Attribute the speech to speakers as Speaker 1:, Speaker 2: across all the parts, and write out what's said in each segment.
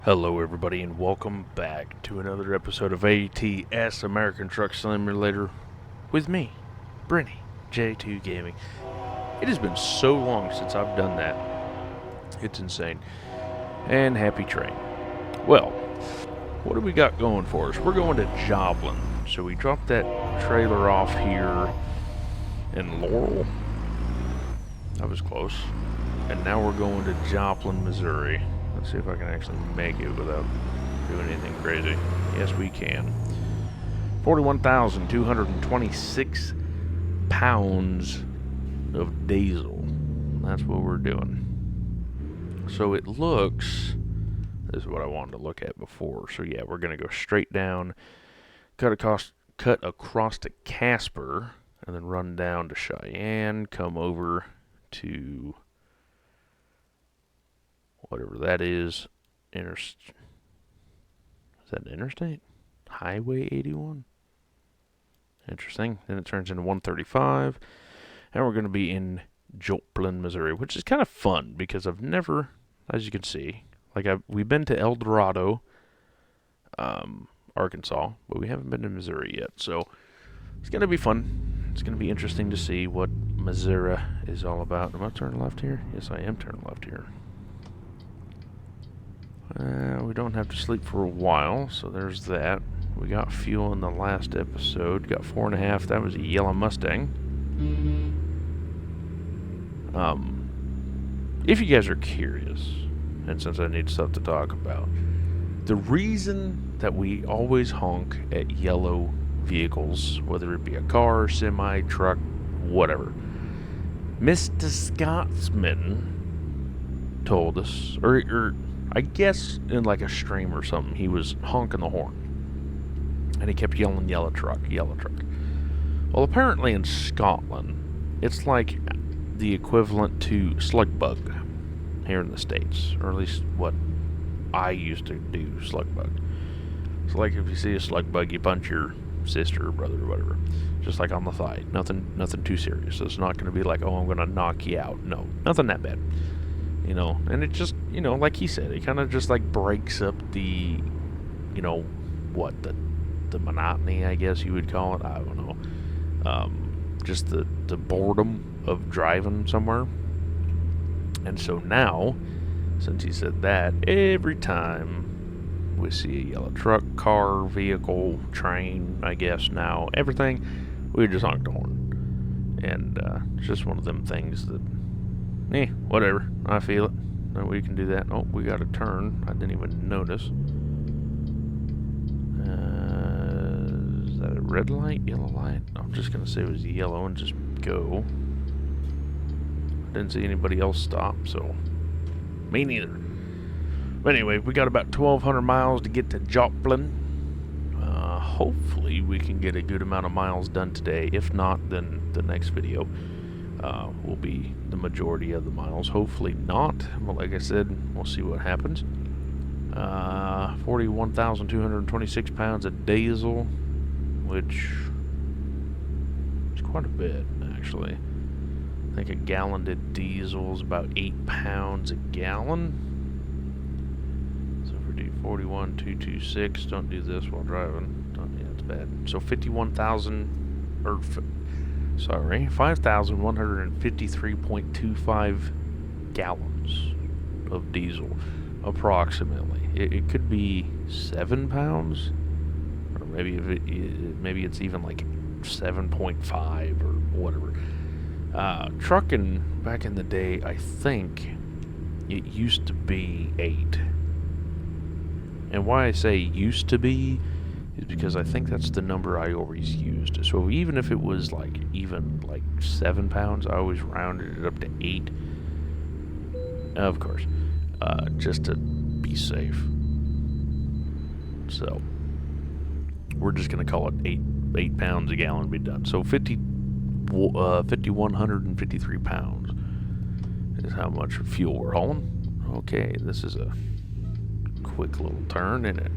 Speaker 1: Hello, everybody, and welcome back to another episode of ATS American Truck Simulator with me, Brenny, J2 Gaming. It has been so long since I've done that. It's insane. And happy train. Well, what do we got going for us? We're going to Joplin. So we dropped that trailer off here in Laurel. That was close. And now we're going to Joplin, Missouri. Let's see if I can actually make it without doing anything crazy. Yes, we can. 41,226 pounds of diesel. That's what we're doing. So it looks... This is what I wanted to look at before. So yeah, we're going to go straight down, cut across to Casper, and then run down to Cheyenne, come over to... whatever that is. Is that an interstate? Highway 81? Interesting. Then it turns into 135. And we're going to be in Joplin, Missouri, which is kind of fun because I've never, as you can see, we've been to El Dorado, Arkansas, but we haven't been to Missouri yet. So it's going to be fun. It's going to be interesting to see what Missouri is all about. Am I turning left here? Yes, I am turning left here. We don't have to sleep for a while, so there's that. We got fuel in the last episode. Got 4.5. That was a yellow Mustang. If you guys are curious, and since I need stuff to talk about, the reason that we always honk at yellow vehicles, whether it be a car, semi, truck, whatever, Mr. Scotsman told us, or I guess in like a stream or something, he was honking the horn. And he kept yelling, yellow truck, yellow truck. Well, apparently in Scotland, it's like the equivalent to slug bug here in the States. Or at least what I used to do, slug bug. So like if you see a slug bug, you punch your sister or brother or whatever. Just like on the thigh. Nothing too serious. So it's not going to be like, oh, I'm going to knock you out. No, nothing that bad. You know, and it just, you know, like he said, it kind of just like breaks up the, you know, what, the monotony, I guess you would call it. I don't know. Just the boredom of driving somewhere. And so now, since he said that, every time we see a yellow truck, car, vehicle, train, I guess now, everything, we just honk the horn. And it's just one of them things that, whatever. I feel it. We can do that. Oh, we got a turn. I didn't even notice. Is that a red light? Yellow light? I'm just going to say it was yellow and just go. Didn't see anybody else stop, so me neither. But anyway, we got about 1,200 miles to get to Joplin. Hopefully we can get a good amount of miles done today. If not, then the next video will be the majority of the miles. Hopefully not. But like I said, we'll see what happens. 41,226 pounds of diesel, which is quite a bit, actually. I think a gallon of diesel is about 8 pounds a gallon. So if we do 41,226, don't do this while driving. That's bad. So 5,153.25 gallons of diesel, approximately. It could be 7 pounds, or maybe it's even like 7.5 or whatever. Trucking back in the day, I think it used to be 8. And why I say used to be is because I think that's the number I always used. So even if it was like 7 pounds, I always rounded it up to 8. Of course, just to be safe. So we're just gonna call it 8 pounds a gallon. Be done. So 5,153 pounds is how much fuel we're hauling. Okay, this is a quick little turn, isn't it?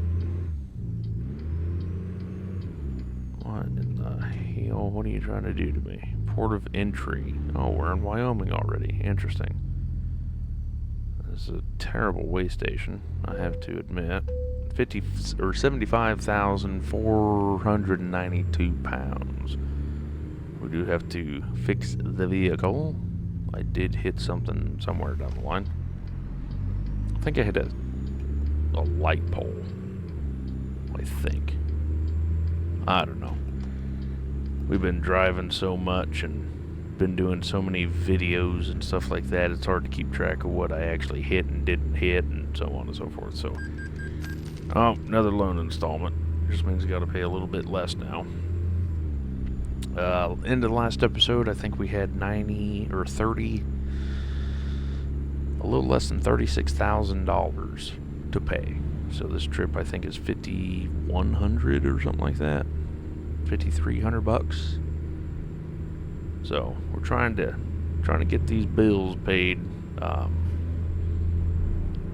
Speaker 1: What in the hell? What are you trying to do to me? Port of entry. Oh, we're in Wyoming already. Interesting. is a terrible way station, I have to admit. 75,492 pounds. We do have to fix the vehicle. I did hit something somewhere down the line. I think I hit a light pole. I think. I don't know. We've been driving so much and been doing so many videos and stuff like that, it's hard to keep track of what I actually hit and didn't hit and so on and so forth. So, oh, another loan installment. Just means I gotta pay a little bit less now. End of the last episode, I think we had a little less than $36,000 to pay. So this trip, I think, is $5,100 or something like that. $5,300. So we're trying to get these bills paid. Trying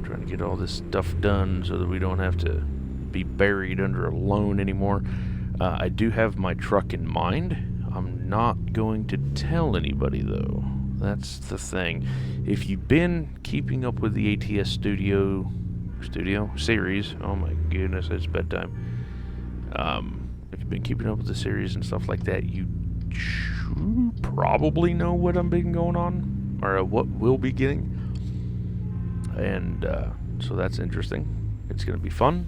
Speaker 1: to get all this stuff done so that we don't have to be buried under a loan anymore. I do have my truck in mind. I'm not going to tell anybody, though. That's the thing. If you've been keeping up with the ATS Studio series, oh my goodness, it's bedtime. If you've been keeping up with the series and stuff like that, you probably know what I've been going on, or what we'll be getting. And so that's interesting. It's going to be fun.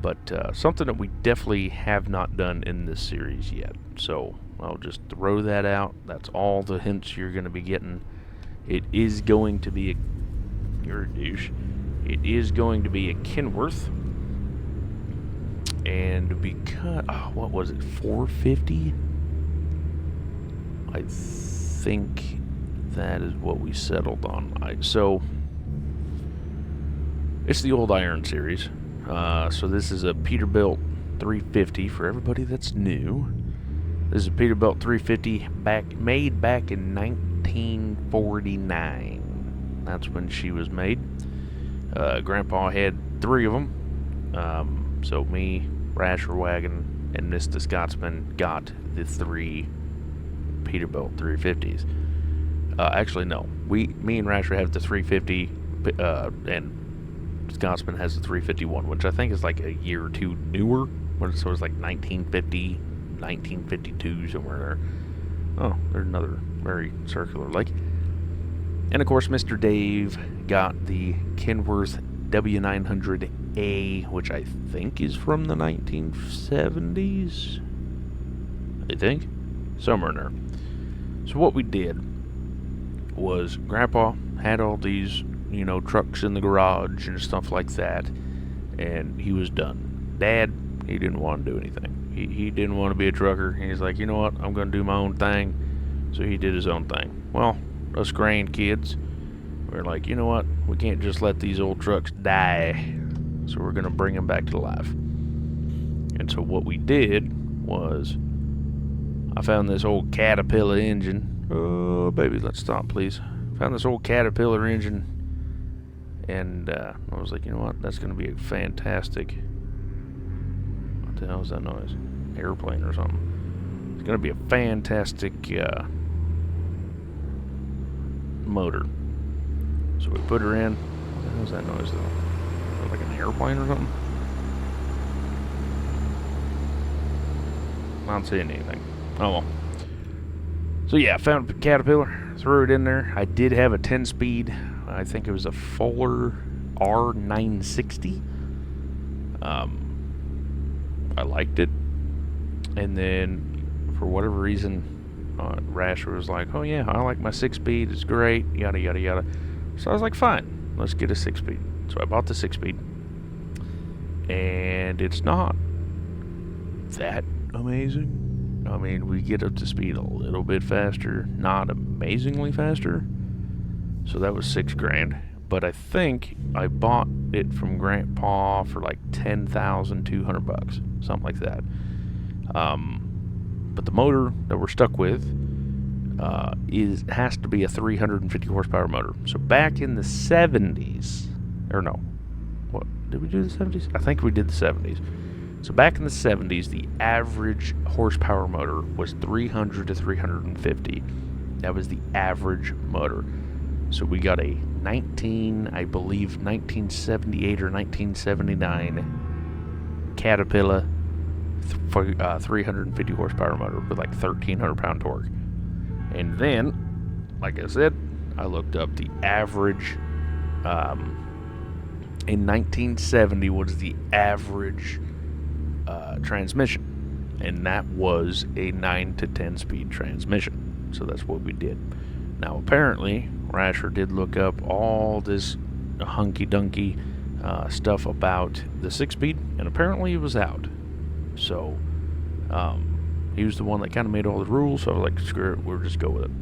Speaker 1: But something that we definitely have not done in this series yet. So I'll just throw that out. That's all the hints you're going to be getting. It is going to be you're a douche. It is going to be a Kenworth. And because, what was it, 450? I think that is what we settled on. So it's the old Iron series. So this is a Peterbilt 350 for everybody that's new. This is a Peterbilt 350 made back in 1949. That's when she was made. Grandpa had 3 of them. So me, Rasher Wagon, and Mr. Scotsman got the 3 Peterbilt 350s. Actually, no. Me and Rasher have the 350, and Scotsman has the 351, which I think is like a year or two newer. So it's like 1950, 1952, somewhere there. Oh, there's another very circular lake. And of course, Mr. Dave got the Kenworth W900A, which I think is from the 1970s. I think. Somewhere in there. So what we did was Grandpa had all these, trucks in the garage and stuff like that, and he was done. Dad, he didn't want to do anything. He didn't want to be a trucker. He's like, you know what, I'm going to do my own thing. So he did his own thing. Well, us grandkids, we're like, you know what, we can't just let these old trucks die. So we're going to bring them back to life. And so what we did was, I found this old Caterpillar engine. Oh, baby, let's stop, please. Found this old Caterpillar engine. And I was like, you know what? That's going to be a fantastic... What the hell is that noise? Airplane or something. It's going to be a fantastic motor. So we put her in. What the hell is that noise, though? Like an airplane or something? I'm not seeing anything. Oh, well. So yeah, found a Caterpillar, threw it in there. I did have a 10-speed. I think it was a Fuller R960. I liked it. And then, for whatever reason, Rasher was like, oh yeah, I like my 6-speed. It's great, yada, yada, yada. So I was like, fine, let's get a 6-speed. So I bought the 6-speed. And it's not that amazing. I mean, we get up to speed a little bit faster, not amazingly faster. So that was $6,000. But I think I bought it from Grandpa for like $10,200, something like that. But the motor that we're stuck with has to be a 350 horsepower motor. So back in the 70s, or no, what did we do the 70s? I think we did the 70s. So back in the 70s, the average horsepower motor was 300 to 350. That was the average motor. So we got a 1978 or 1979 Caterpillar 350 horsepower motor with like 1,300 pound torque. And then, like I said, I looked up the average. In 1970 was the average transmission, and that was a 9 to 10 speed transmission. So that's what we did. Now apparently Rasher did look up all this hunky-dunky stuff about the 6-speed, and apparently it was out. So he was the one that kind of made all the rules, so I was like, screw it, we'll just go with it.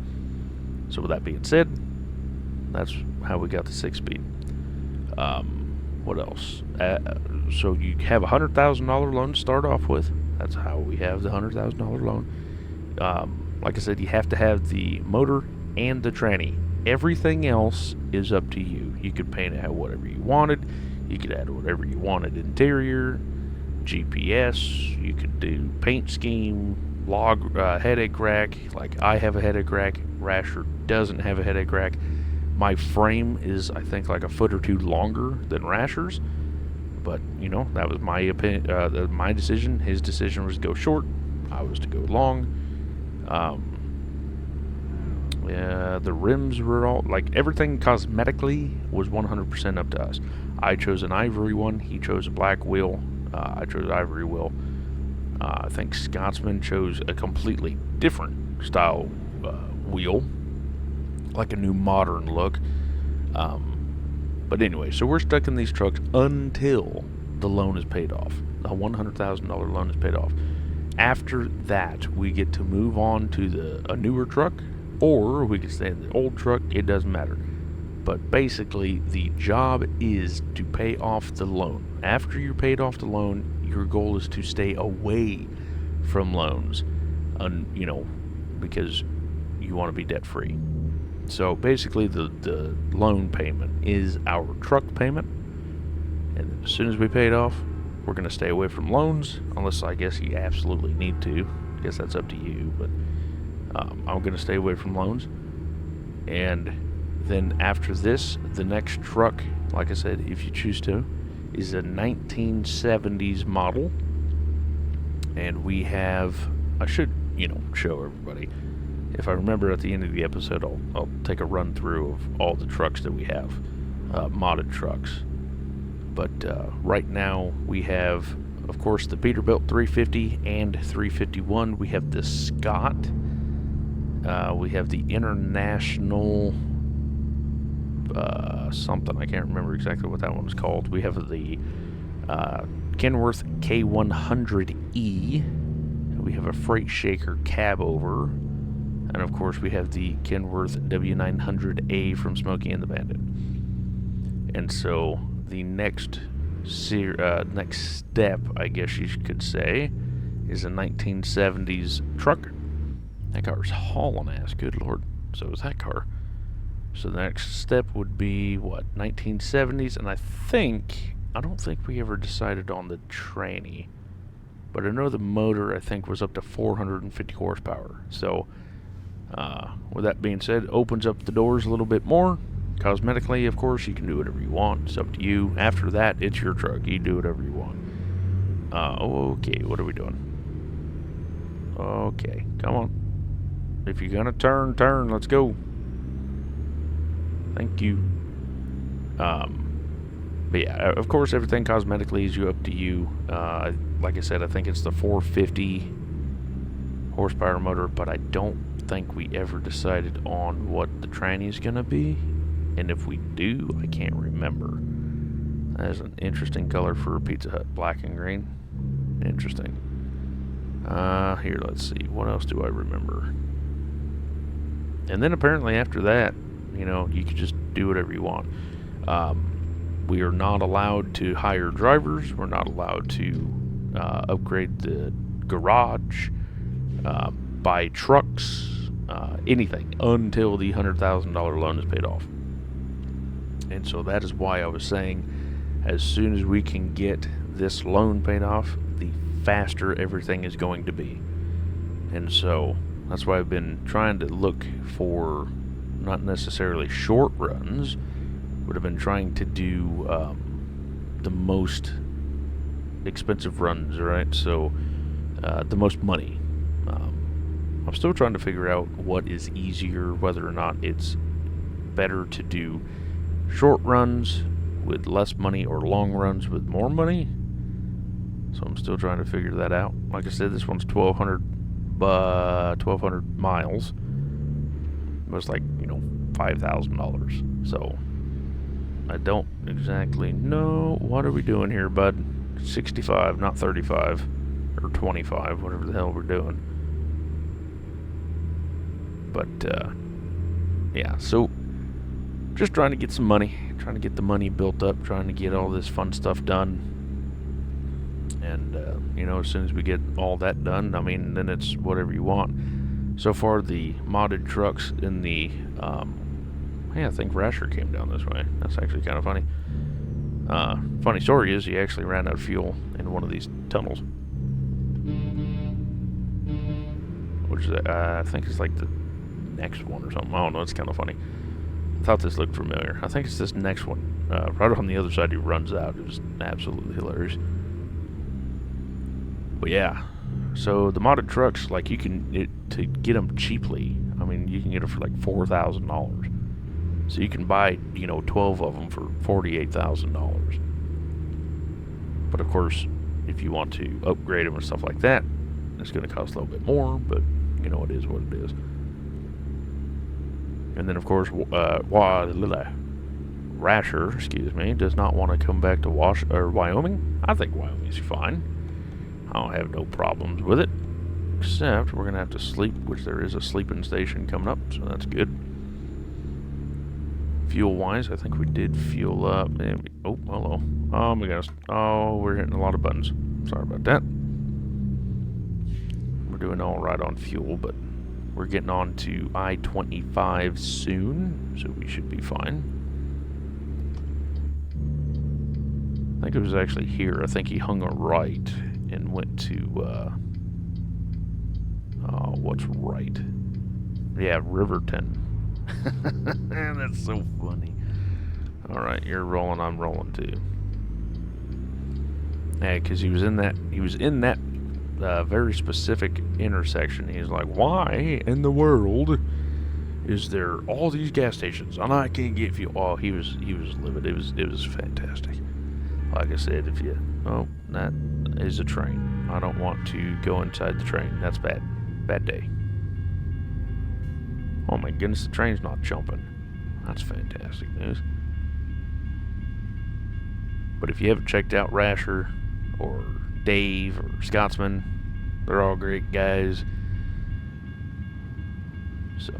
Speaker 1: So with that being said, that's how we got the 6-speed. What else? So you have a $100,000 loan to start off with. That's how we have the $100,000 loan. Like I said, you have to have the motor and the tranny. Everything else is up to you. You could paint it whatever you wanted. You could add whatever you wanted interior, GPS. You could do paint scheme, log headache rack. Like I have a headache rack. Rasher doesn't have a headache rack. My frame is, I think, like a foot or two longer than Rasher's, but you know, that was my opinion, my decision. His decision was to go short. I was to go long. Yeah, the rims were all like everything cosmetically was 100% up to us. I chose an ivory one. He chose a black wheel. I chose ivory wheel. I think Scotsman chose a completely different style wheel. Like a new modern look. But anyway, so we're stuck in these trucks until the loan is paid off. The $100,000 loan is paid off. After that, we get to move on to a newer truck, or we can stay in the old truck. It doesn't matter. But basically, the job is to pay off the loan. After you're paid off the loan, your goal is to stay away from loans, you know, because you want to be debt free. So basically, the loan payment is our truck payment, and as soon as we pay it off, we're going to stay away from loans, unless I guess you absolutely need to. I guess that's up to you, but I'm going to stay away from loans. And then after this, the next truck, like I said, if you choose to, is a 1970s model, and we have, I should, you know, show everybody. If I remember at the end of the episode, I'll take a run through of all the trucks that we have, modded trucks. But right now we have, of course, the Peterbilt 350 and 351. We have the Scott. We have the International something. I can't remember exactly what that one was called. We have the Kenworth K100E. We have a Freight Shaker cab over. And of course, we have the Kenworth W900A from Smokey and the Bandit. And so the next step, I guess you could say, is a 1970s truck. That car's hauling ass, good lord. So is that car. So the next step would be, what, 1970s? And I don't think we ever decided on the tranny. But I know the motor, I think, was up to 450 horsepower. So with that being said, opens up the doors a little bit more. Cosmetically, of course, you can do whatever you want. It's up to you. After that, it's your truck. You do whatever you want. Okay, what are we doing? Okay, come on. If you're gonna turn. Let's go. Thank you. But yeah, of course, everything cosmetically is up to you. Like I said, I think it's the 450 horsepower motor, but I don't think we ever decided on what the tranny is going to be, and if we do, I can't remember. That is an interesting color for a Pizza Hut, black and green. Interesting. Here, let's see, what else do I remember? And then apparently after that, you know, you can just do whatever you want. We are not allowed to hire drivers. We're not allowed to upgrade the garage, buy trucks, anything until the $100,000 loan is paid off. And so that is why I was saying, as soon as we can get this loan paid off, the faster everything is going to be. And so that's why I've been trying to look for not necessarily short runs, would have been trying to do the most expensive runs, right? So the most money. I'm still trying to figure out what is easier, whether or not it's better to do short runs with less money or long runs with more money. So I'm still trying to figure that out. Like I said, this one's 1,200 miles. It was like, $5,000. So I don't exactly know. What are we doing here, bud? 65, not 35 or 25, whatever the hell we're doing. But yeah, so just trying to get some money, trying to get the money built up, trying to get all this fun stuff done. And as soon as we get all that done, I mean, then it's whatever you want. So far, the modded trucks in the hey, I think Rasher came down this way. That's actually kind of funny. Funny story is he actually ran out of fuel in one of these tunnels, which is, I think it's like the next one or something. I don't know. It's kind of funny. I thought this looked familiar. I think it's this next one. Right on the other side, he runs out. It was absolutely hilarious. But yeah, so the modded trucks, like to get them cheaply. I mean, you can get them for like $4,000. So you can buy, 12 of them for $48,000. But of course, if you want to upgrade them and stuff like that, it's going to cost a little bit more. But it is what it is. And then of course, Rasher, does not want to come back to Wyoming. I think Wyoming's fine. I don't have no problems with it. Except we're going to have to sleep, which there is a sleeping station coming up, so that's good. Fuel-wise, I think we did fuel up. Oh, hello. We're hitting a lot of buttons. Sorry about that. We're doing all right on fuel, but we're getting on to I-25 soon, so we should be fine. I think it was actually here. I think he hung a right and went to, what's right? Yeah, Riverton. That's so funny. Alright, you're rolling, I'm rolling too. Yeah, because he was in that very specific intersection. He's like, why in the world is there all these gas stations and I can't get fuel? Oh, he was livid. It was fantastic. Like I said, that is a train. I don't want to go inside the train. That's bad. Bad day. Oh my goodness, the train's not jumping. That's fantastic news. But if you haven't checked out Rasher or Dave or Scotsman, they're all great guys. So,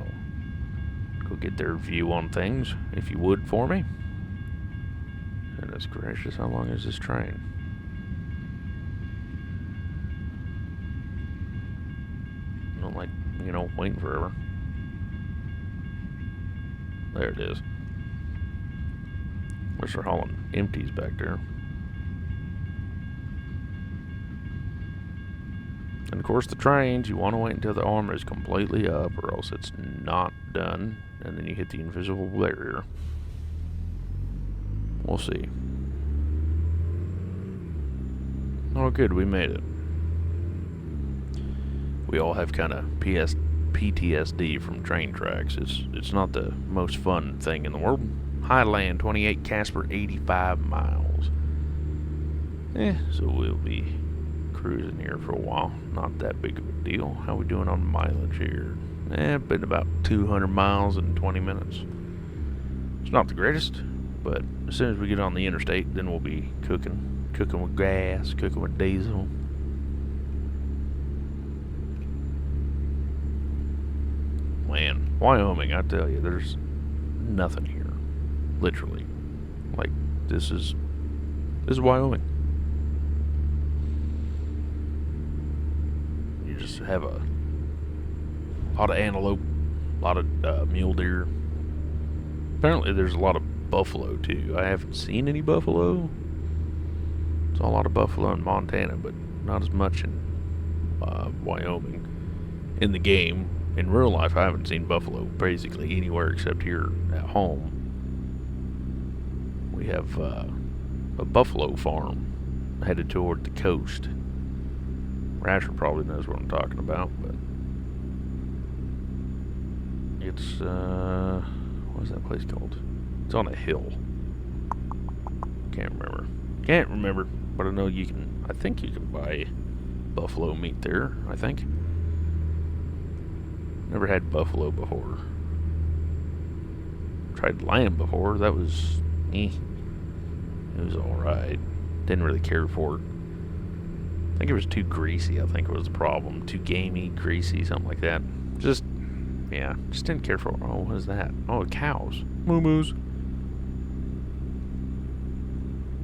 Speaker 1: go get their view on things, if you would, for me. Goodness gracious, how long is this train? I don't like, waiting forever. There it is. Wish they're hauling empties back there. And of course the trains, you want to wait until the armor is completely up or else it's not done. And then you hit the invisible barrier. We'll see. Oh good, we made it. We all have kind of PTSD from train tracks. It's not the most fun thing in the world. Highland 28, Casper 85 miles. So we'll be cruising here for a while. Not that big of a deal. How we doing on mileage here? Been about 200 miles in 20 minutes. It's not the greatest, but as soon as we get on the interstate, then we'll be cooking with gas, cooking with diesel. Man, Wyoming, I tell you, there's nothing here. Literally. Like, this is Wyoming. You just have a lot of antelope, a lot of mule deer. Apparently there's a lot of buffalo too. I haven't seen any buffalo. Saw a lot of buffalo in Montana, but not as much in Wyoming. In the game, in real life, I haven't seen buffalo basically anywhere except here at home. We have a buffalo farm headed toward the coast. Rasher probably knows what I'm talking about, but it's what is that place called? It's on a hill. Can't remember, but I know you can. I think you can buy buffalo meat there. I think. Never had buffalo before. Tried lamb before. That was It was alright. Didn't really care for it. I think it was too greasy. I think it was the problem. Too gamey, greasy, something like that. Just didn't care for it. Oh, what is that? Oh, cows. Moo-moos.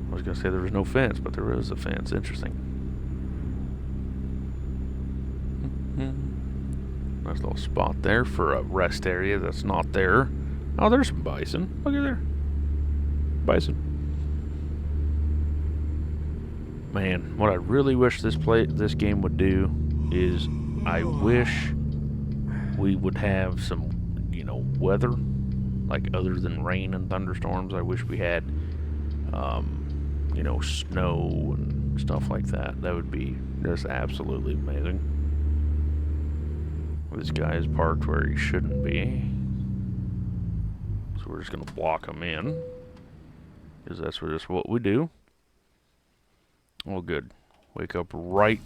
Speaker 1: I was going to say there was no fence, but there is a fence. Interesting. Nice little spot there for a rest area that's not there. Oh, there's some bison. Look at there. Bison. Man, what I really wish this game would do is I wish we would have some, weather, like other than rain and thunderstorms. I wish we had, snow and stuff like that. That would be just absolutely amazing. This guy is parked where he shouldn't be. So we're just going to block him in. Because that's just what we do. Oh, good. Wake up right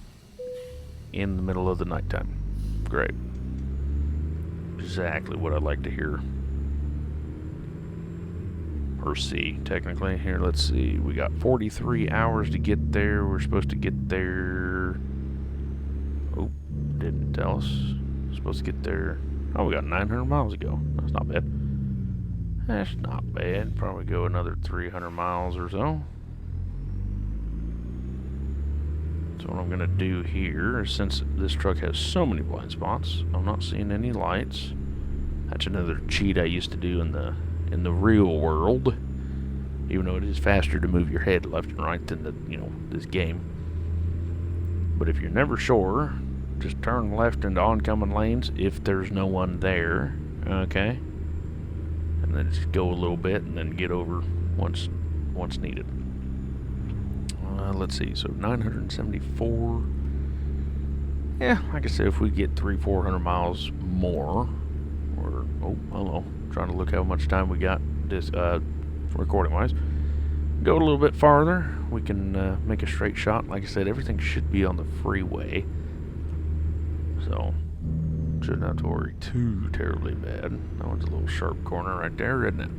Speaker 1: in the middle of the nighttime. Great. Exactly what I'd like to hear. Or see, technically. Here, let's see. We got 43 hours to get there. We're supposed to get there... Oh, didn't tell us. Supposed to get there... Oh, we got 900 miles to go. That's not bad. That's not bad. Probably go another 300 miles or so. So what I'm going to do here, since this truck has so many blind spots, I'm not seeing any lights. That's another cheat I used to do in the real world. Even though it is faster to move your head left and right than this game. But if you're never sure, just turn left into oncoming lanes if there's no one there. Okay. And then just go a little bit and then get over once needed. Let's see, so 974. Yeah, like I said, if we get 300-400 miles more, or oh, hello, trying to look how much time we got this recording-wise. Go a little bit farther, we can make a straight shot. Like I said, everything should be on the freeway, so shouldn't have to worry too terribly bad. That one's a little sharp corner right there, isn't it?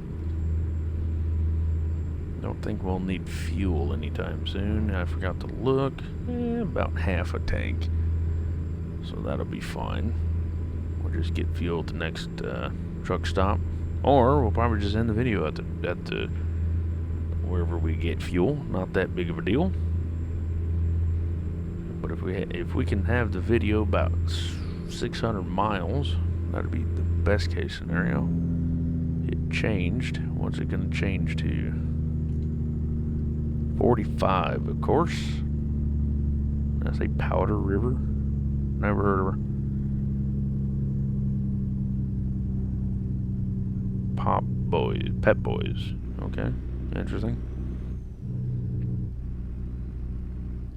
Speaker 1: Don't think we'll need fuel anytime soon. I forgot to look. About half a tank. So that'll be fine. We'll just get fuel at the next truck stop. Or we'll probably just end the video at the wherever we get fuel. Not that big of a deal. But if we can have the video about 600 miles, that'd be the best case scenario. It changed. What's it going to change to? 45, of course. Did I say Powder River? Never heard of her. Pet Boys. Okay, interesting.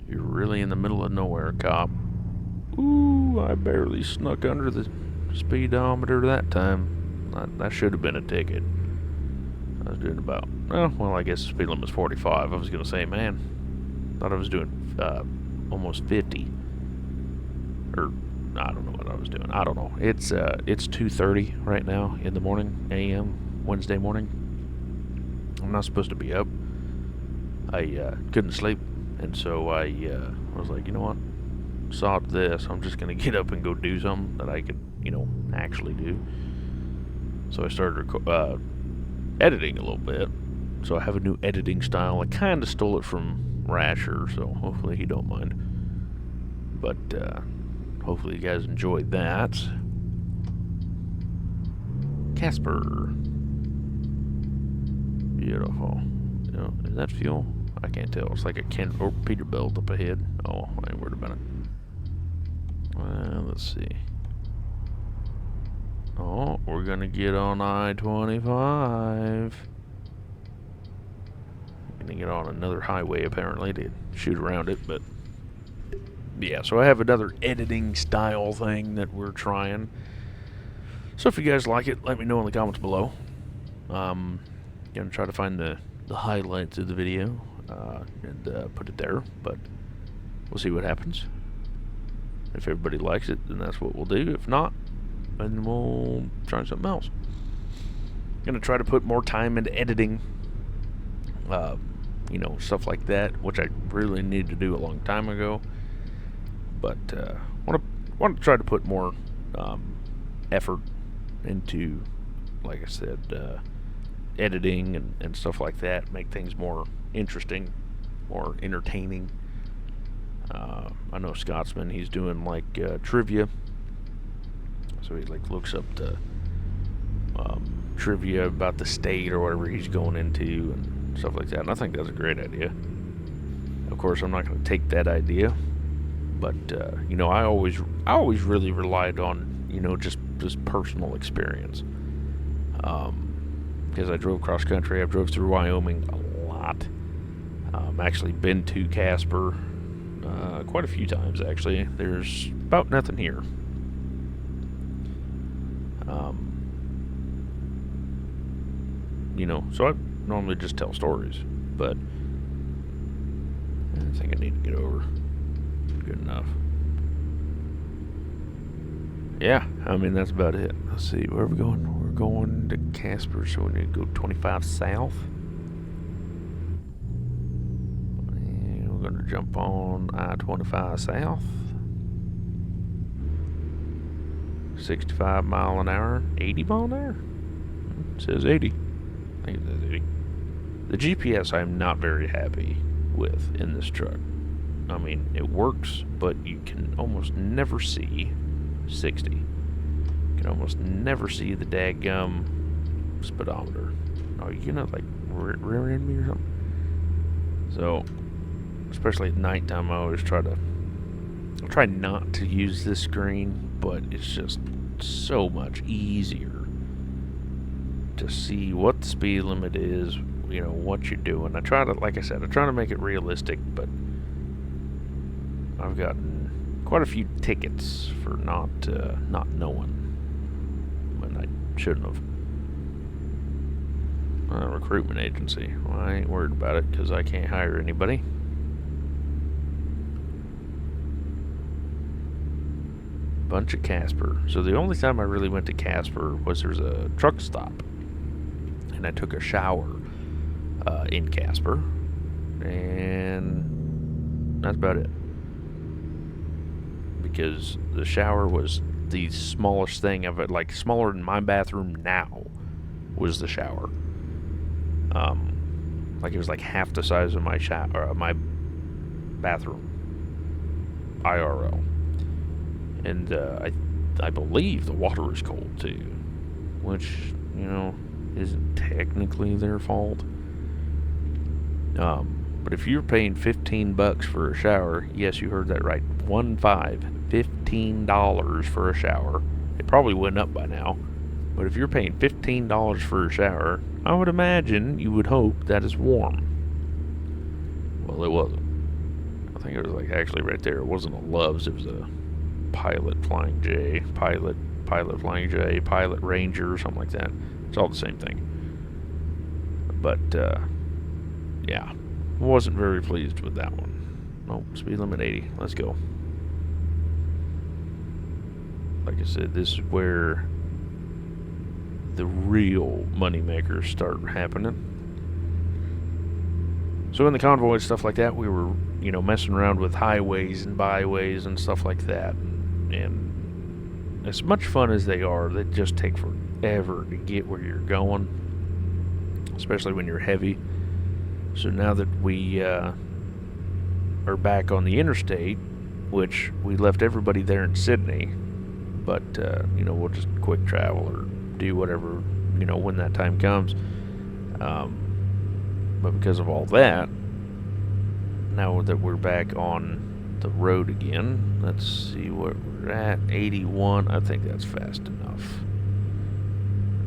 Speaker 1: You're really in the middle of nowhere, cop. Ooh, I barely snuck under the speedometer that time. That should have been a ticket. I was doing about, well, I guess the speed limit was 45. I was going to say, man, thought I was doing almost 50. Or, I don't know what I was doing. I don't know. It's 2:30 right now in the morning, a.m., Wednesday morning. I'm not supposed to be up. I couldn't sleep, and so I was like, you know what? Sod this. I'm just going to get up and go do something that I could, actually do. So I started editing a little bit. So I have a new editing style. I kind of stole it from Rasher, so hopefully he don't mind. But hopefully you guys enjoyed that. Casper. Beautiful. Is that fuel? I can't tell. It's like a Peterbilt up ahead. Oh, I ain't worried about it. Let's see. Oh, we're gonna get on I-25. Gonna get on another highway apparently to shoot around it, but yeah, so I have another editing style thing that we're trying. So if you guys like it, let me know in the comments below. Gonna try to find the highlights of the video and put it there, but we'll see what happens. If everybody likes it, then that's what we'll do. If not, then we'll try something else. Gonna try to put more time into editing, stuff like that, which I really need to do a long time ago. But want to try to put more effort into, like I said, editing and stuff like that. Make things more interesting, more entertaining. I know Scotsman, he's doing like trivia, so he like looks up the trivia about the state or whatever he's going into and stuff like that, and I think that's a great idea. Of course, I'm not going to take that idea, but I always really relied on just personal experience, because I drove cross country. I've drove through Wyoming a lot. Actually been to Casper quite a few times, actually. There's about nothing here. So I normally just tell stories, but I think I need to get over. Good enough. Yeah, I mean, that's about it. Let's see, where are we going? We're going to Casper, so we need to go 25 south. We're going to jump on I-25 south. 65 mile an hour, 80 mile an hour? It says 80. I think it says 80. The GPS I'm not very happy with in this truck. I mean, it works, but you can almost never see 60. You can almost never see the daggum speedometer. Oh, you gonna like rear end me or something? So, especially at nighttime, I always try not to use this screen, but it's just so much easier to see what the speed limit is, what you're doing. I try to make it realistic, but I've gotten quite a few tickets for not knowing when I shouldn't have. Recruitment agency. Well, I ain't worried about it because I can't hire anybody. Bunch of Casper. So the only time I really went to Casper was there's a truck stop, and I took a shower in Casper, and that's about it. Because the shower was the smallest thing of it, like smaller than my bathroom now was the shower. Like it was like half the size of my my bathroom IRL. And I believe the water is cold too, which isn't technically their fault. But if you're paying $15 for a shower, yes, you heard that right, $15 for a shower. It probably went up by now, but if you're paying $15 for a shower, I would imagine you would hope that it's warm. Well, it wasn't. I think it was like actually right there. It wasn't a Love's. It was a Pilot Flying J, Pilot Flying J, Pilot Ranger, or something like that. It's all the same thing. But yeah, wasn't very pleased with that one. Nope, speed limit 80. Let's go. Like I said, this is where the real money makers start happening. So in the convoy and stuff like that, we were, messing around with highways and byways and stuff like that. And as much fun as they are, they just take forever to get where you're going, especially when you're heavy. So now that we are back on the interstate, which we left everybody there in Sydney, but we'll just quick travel or do whatever when that time comes. But because of all that, now that we're back on the road again, let's see what we're at. 81. I think that's fast enough.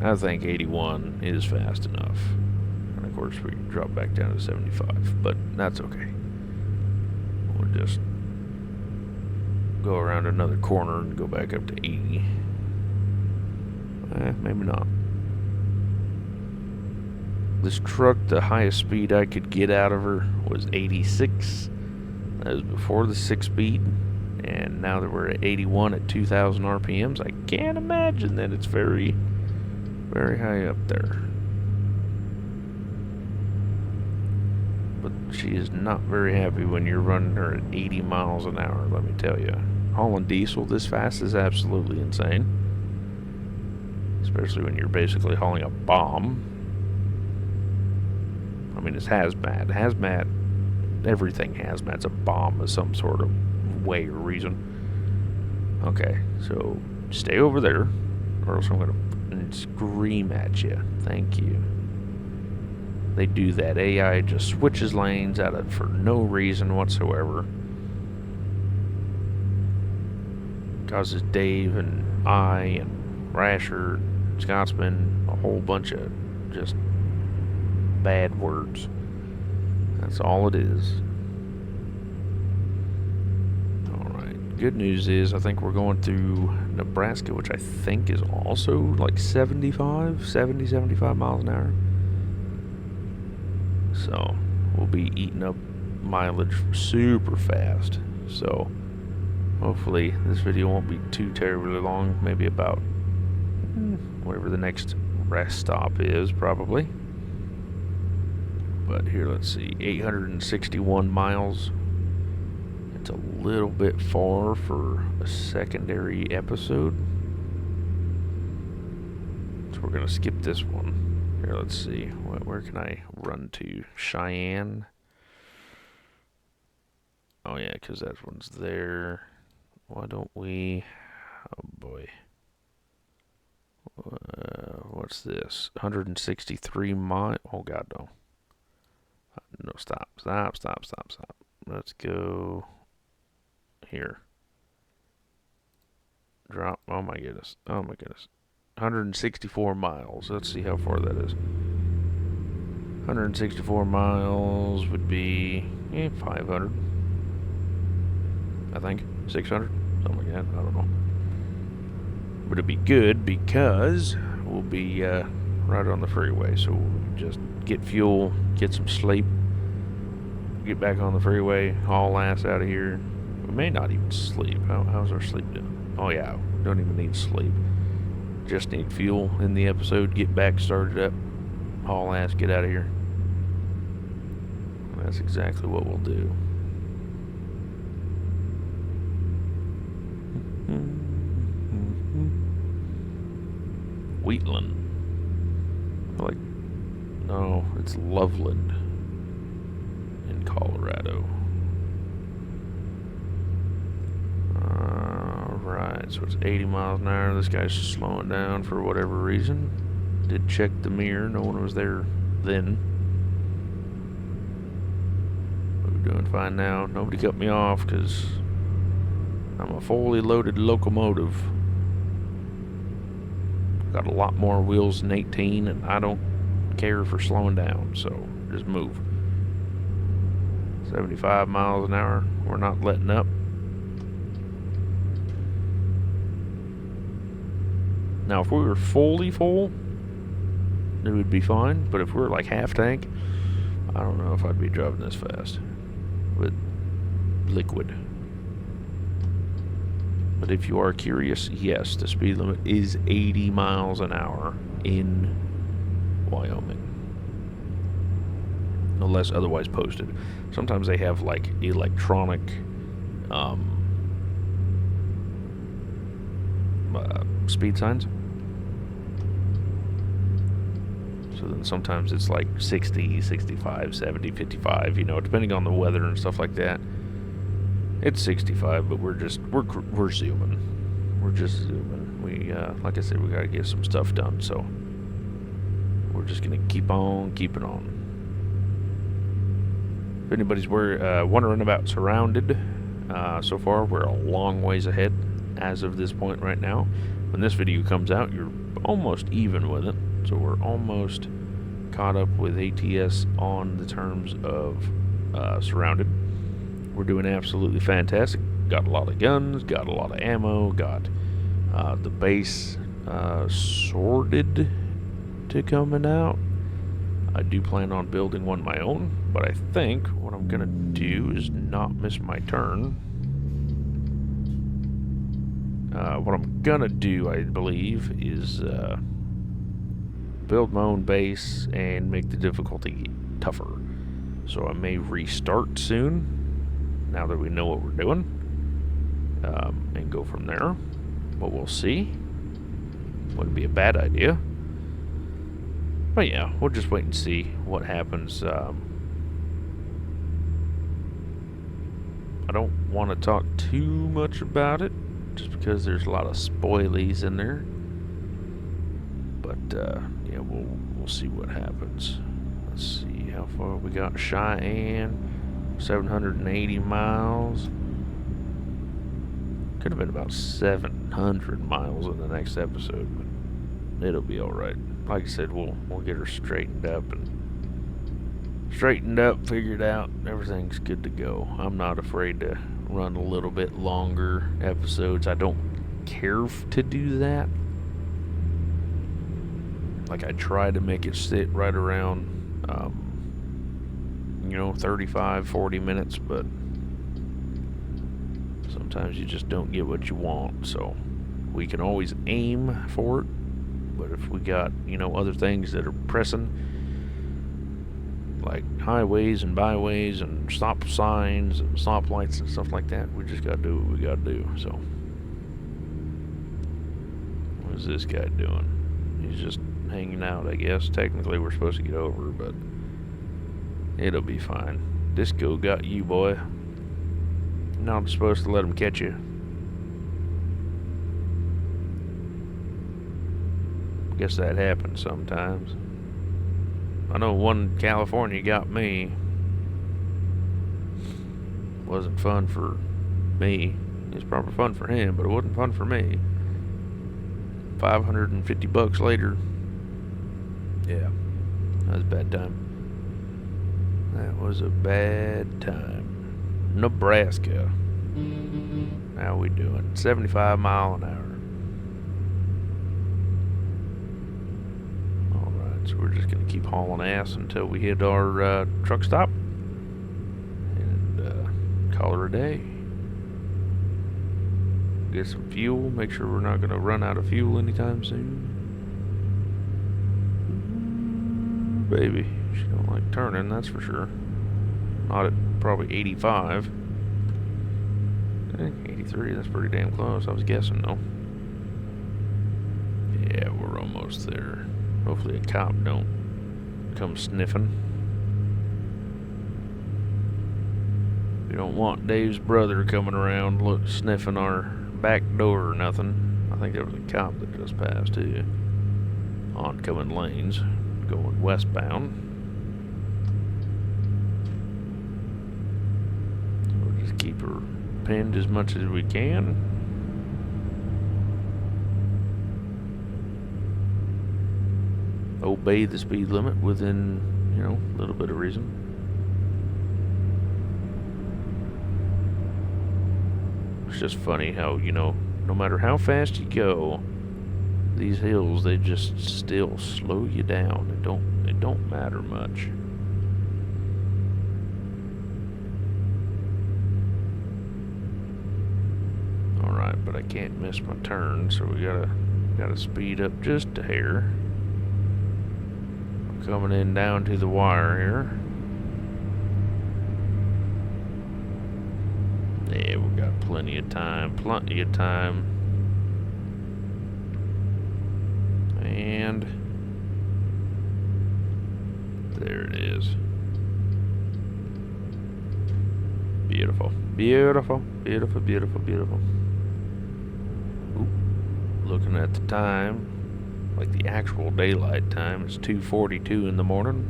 Speaker 1: I think 81 is fast enough. And of course, we drop back down to 75, but that's okay. We'll just go around another corner and go back up to 80. Maybe not. This truck, the highest speed I could get out of her was 86. That was before the 6-speed. And now that we're at 81 at 2,000 RPMs, I can't imagine that it's very, very high up there. But she is not very happy when you're running her at 80 miles an hour, let me tell you. Hauling diesel this fast is absolutely insane. Especially when you're basically hauling a bomb. I mean, it's hazmat. Hazmat, everything hazmat's a bomb of some sort of way or reason. Okay, so stay over there, or else I'm gonna scream at you. Thank you. They do that. AI just switches lanes out of for no reason whatsoever. Causes Dave and I and Rasher, Scotsman, a whole bunch of just bad words. That's all it is. Good news is I think we're going through Nebraska, which I think is also like 70, 75 miles an hour. So we'll be eating up mileage super fast. So hopefully this video won't be too terribly long, maybe about whatever the next rest stop is, probably. But here, let's see, 861 miles. It's a little bit far for a secondary episode, so we're gonna skip this one. Here, let's see, where can I run to? Cheyenne. Oh yeah, because that one's there. Why don't we? Oh boy. What's this? 163 miles. Oh god, no. No, stop. Let's go. Here. Drop. Oh my goodness. 164 miles. Let's see how far that is. 164 miles would be 500. I think. 600. Something like that. I don't know. But it'd be good because we'll be right on the freeway. So we'll just get fuel, get some sleep, get back on the freeway, haul ass out of here. We may not even sleep. How's our sleep doing? Oh yeah, don't even need sleep. Just need fuel in the episode, get back started up, haul ass, get out of here. And that's exactly what we'll do. Wheatland. No, it's Loveland in Colorado. Alright, so it's 80 miles an hour. This guy's slowing down for whatever reason. Did check the mirror, no one was there then. We're doing fine now. Nobody cut me off because I'm a fully loaded locomotive. Got a lot more wheels than 18, and I don't care for slowing down, so just move. 75 miles an hour. We're not letting up. Now, if we were fully full, it would be fine. But if we were like half tank, I don't know if I'd be driving this fast with liquid. But if you are curious, yes, the speed limit is 80 miles an hour in Wyoming, unless otherwise posted. Sometimes they have like electronic speed signs. So then sometimes it's like 60, 65, 70, 55, you know, depending on the weather and stuff like that. It's 65, but we're zooming. We're just zooming. We, like I said, we gotta get some stuff done, so we're just gonna keep on keeping on. If anybody's wondering about Surrounded, so far we're a long ways ahead as of this point right now. When this video comes out, you're almost even with it. So we're almost caught up with ATS on the terms of Surrounded. We're doing absolutely fantastic. Got a lot of guns, got a lot of ammo, got the base sorted to coming out. I do plan on building one of my own, but I think what I'm gonna do is not miss my turn. What I'm gonna do, I believe, is build my own base and make the difficulty tougher. So I may restart soon, now that we know what we're doing, and go from there. But we'll see. Wouldn't be a bad idea. But yeah, we'll just wait and see what happens. I don't want to talk too much about it, just because there's a lot of spoilies in there. But yeah, we'll see what happens. Let's see how far we got. Cheyenne, 780 miles. Could have been about 700 miles in the next episode, but it'll be all right. Like I said, we'll get her straightened up, figured out. Everything's good to go. I'm not afraid to run a little bit longer episodes. I don't care to do that. Like, I try to make it sit right around 35, 40 minutes, but sometimes you just don't get what you want. So we can always aim for it, but if we got other things that are pressing, like highways and byways and stop signs and stoplights and stuff like that, we just gotta do what we gotta do. So what is this guy doing? He's just hanging out, I guess. Technically we're supposed to get over, but it'll be fine. Disco got you, boy. Not supposed to let him catch you. Guess that happens sometimes. I know one California got me. Wasn't fun for me. It was probably fun for him, but it wasn't fun for me. $550 later. Yeah, that was a bad time. That was a bad time. Nebraska. How we doing? 75 mile an hour. Alright, so we're just going to keep hauling ass until we hit our truck stop. And call her a day. Get some fuel. Make sure we're not going to run out of fuel anytime soon. Baby, she don't like turning, that's for sure. Not at probably 85. 83, that's pretty damn close. I was guessing though. Yeah, we're almost there. Hopefully a cop don't come sniffing. We don't want Dave's brother coming around sniffing our back door or nothing. I think there was a cop that just passed too. Oncoming lanes, going westbound. So we'll just keep her pinned as much as we can. Obey the speed limit within, a little bit of reason. It's just funny how, no matter how fast you go, these hills, they just still slow you down. It don't matter much. Alright, but I can't miss my turn, so we gotta speed up just a hair. I'm coming in down to the wire here. Yeah, we got plenty of time. And there it is. Beautiful. Beautiful. Beautiful, beautiful, beautiful. Ooh. Looking at the time, like the actual daylight time, it's 2:42 in the morning.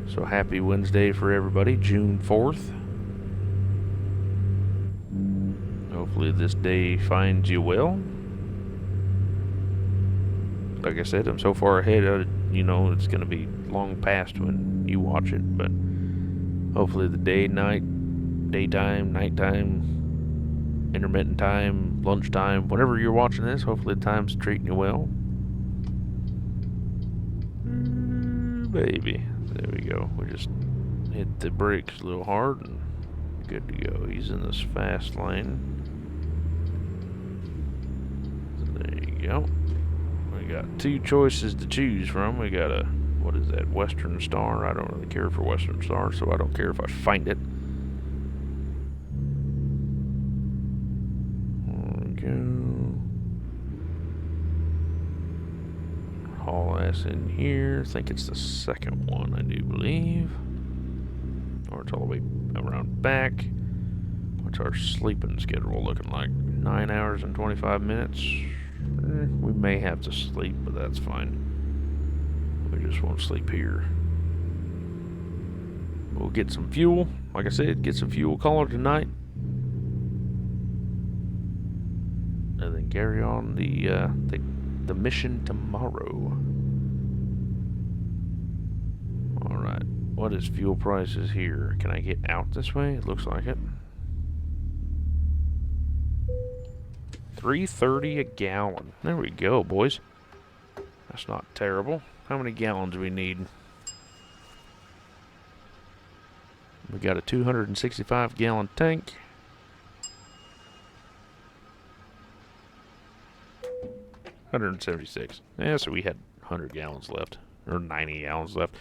Speaker 1: So happy Wednesday for everybody, June 4th. Hopefully this day finds you well. like I said, I'm so far ahead, it's going to be long past when you watch it. But hopefully the daytime, nighttime, intermittent time, lunchtime, whenever you're watching this, hopefully the time's treating you well. Baby. There we go. We just hit the brakes a little hard and good to go. He's in this fast lane. There you go. We got two choices to choose from. We got a, what is that, Western Star? I don't really care for Western Star, so I don't care if I find it. There we go. Haul ass in here. I think it's the second one, I do believe. Or it's all the way around back. What's our sleeping schedule looking like? 9 hours and 25 minutes. We may have to sleep, but that's fine. We just won't sleep here. We'll get some fuel. Like I said, get some fuel color tonight. And then carry on the mission tomorrow. Alright. What is fuel prices here? Can I get out this way? It looks like it. $3.30 a gallon. There we go, boys. That's not terrible. How many gallons do we need? We got a 265 gallon tank. 176. Yeah, so we had 100 gallons left. Or 90 gallons left.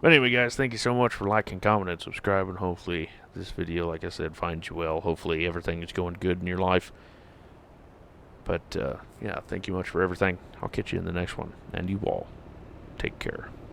Speaker 1: But anyway, guys, thank you so much for liking, commenting, and subscribing. Hopefully this video, like I said, finds you well. Hopefully everything is going good in your life. But, yeah, thank you much for everything. I'll catch you in the next one. And you all, take care.